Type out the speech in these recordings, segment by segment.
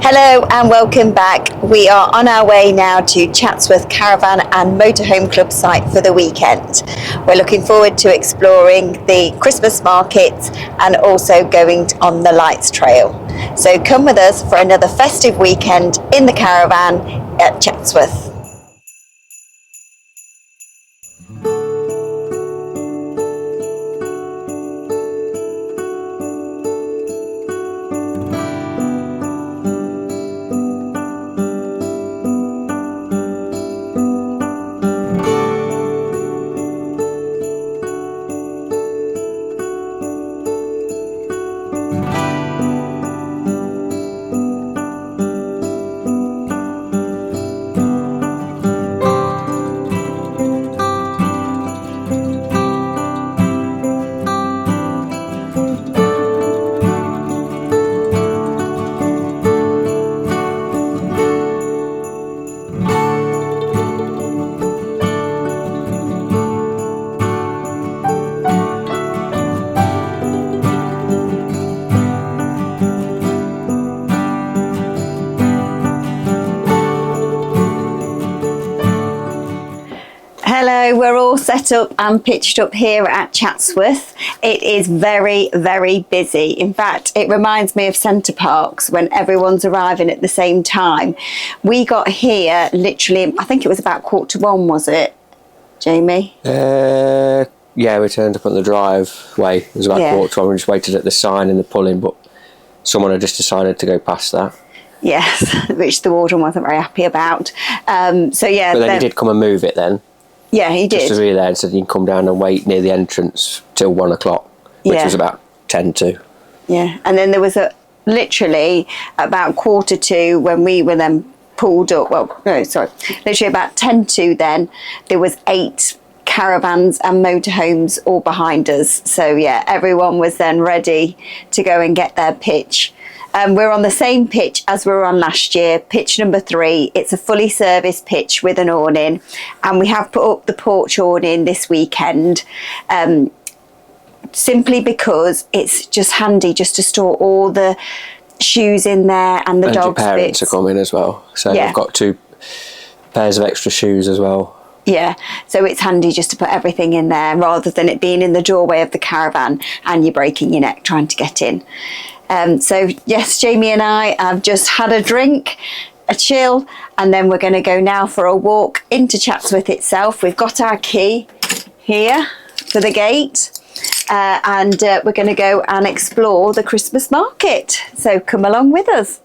Hello and welcome back. We are on our way now to Chatsworth Caravan and Motorhome Club site for the weekend. We're looking forward to exploring the Christmas market and also going on the lights trail. So come with us for another festive weekend in the caravan at Chatsworth. Hello, we're all set up and pitched up here at Chatsworth. It is very, very busy. In fact, it reminds me of Centre Parks when everyone's arriving at the same time. We got here literally, I think it was about 1:45, was it, Jamie? Yeah, we turned up on the driveway. It was about 1:45. We just waited at the sign in the pulling, but someone had just decided to go past that. Yes, which the warden wasn't very happy about. So yeah. But then he did come and move it then. Yeah, he did. Just as we were there and said you can come down and wait near the entrance till 1 o'clock, which was about 10 to. Yeah, and then there was literally about 1:45 when we were then pulled up. Well, no, sorry, literally about 10 to then, there was 8 caravans and motorhomes all behind us. So yeah, everyone was then ready to go and get their pitch. We're on the same pitch as we were on last year, pitch number 3. It's a fully serviced pitch with an awning, and we have put up the porch awning this weekend, simply because it's just handy just to store all the shoes in there and the and dog's your parents bits. are coming as well, so we've got 2 pairs of extra shoes as well. Yeah, so it's handy just to put everything in there rather than it being in the doorway of the caravan and you're breaking your neck trying to get in. So yes, Jamie and I have just had a drink, a chill, and then we're going to go now for a walk into Chatsworth itself. We've got our key here for the gate, and we're going to go and explore the Christmas market. So come along with us.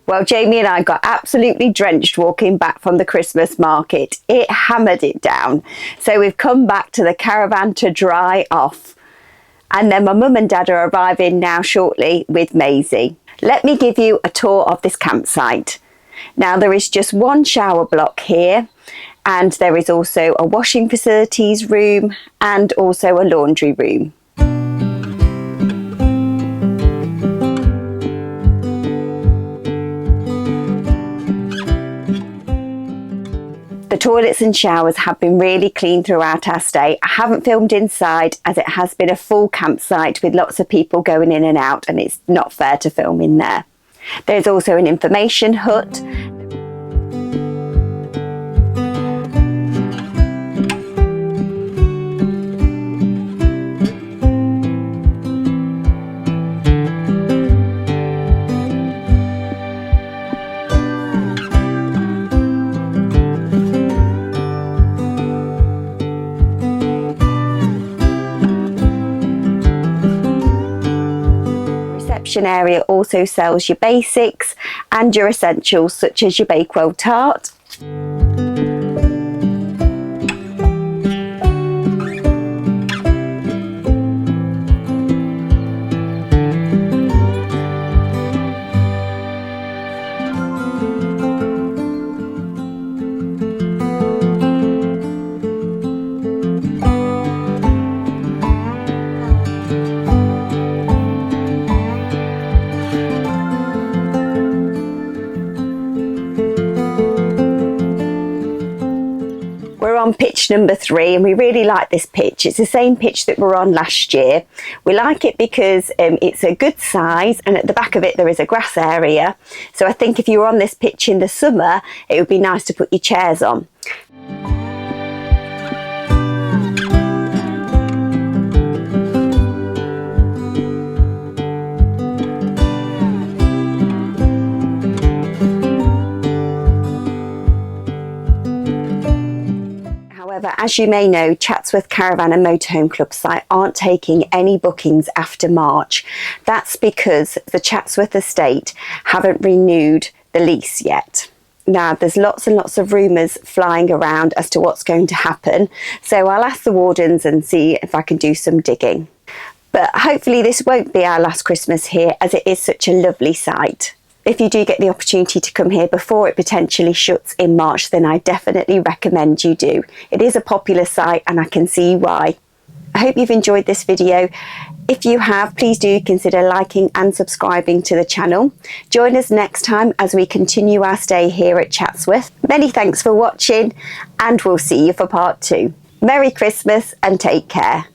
Well, Jamie and I got absolutely drenched walking back from the Christmas market. It hammered it down. So we've come back to the caravan to dry off. And then my mum and dad are arriving now shortly with Maisie. Let me give you a tour of this campsite. Now there is just one shower block here, and there is also a washing facilities room and also a laundry room. The toilets and showers have been really clean throughout our stay. I haven't filmed inside as it has been a full campsite with lots of people going in and out, and it's not fair to film in there. There's also an information hut. Area also sells your basics and your essentials such as your Bakewell tart. We're on pitch number 3 and we really like this pitch. It's the same pitch that we're on last year. We like it because it's a good size, and at the back of it there is a grass area. So I think if you were on this pitch in the summer, it would be nice to put your chairs on. However, as you may know, Chatsworth Caravan and Motorhome Club site aren't taking any bookings after March. That's because the Chatsworth estate haven't renewed the lease yet. Now, there's lots and lots of rumours flying around as to what's going to happen, so I'll ask the wardens and see if I can do some digging. But hopefully this won't be our last Christmas here, as it is such a lovely site. If you do get the opportunity to come here before it potentially shuts in March, then I definitely recommend you do. It is a popular site and I can see why. I hope you've enjoyed this video. If you have, please do consider liking and subscribing to the channel. Join us next time as we continue our stay here at Chatsworth. Many thanks for watching, and we'll see you for part 2. Merry Christmas and take care.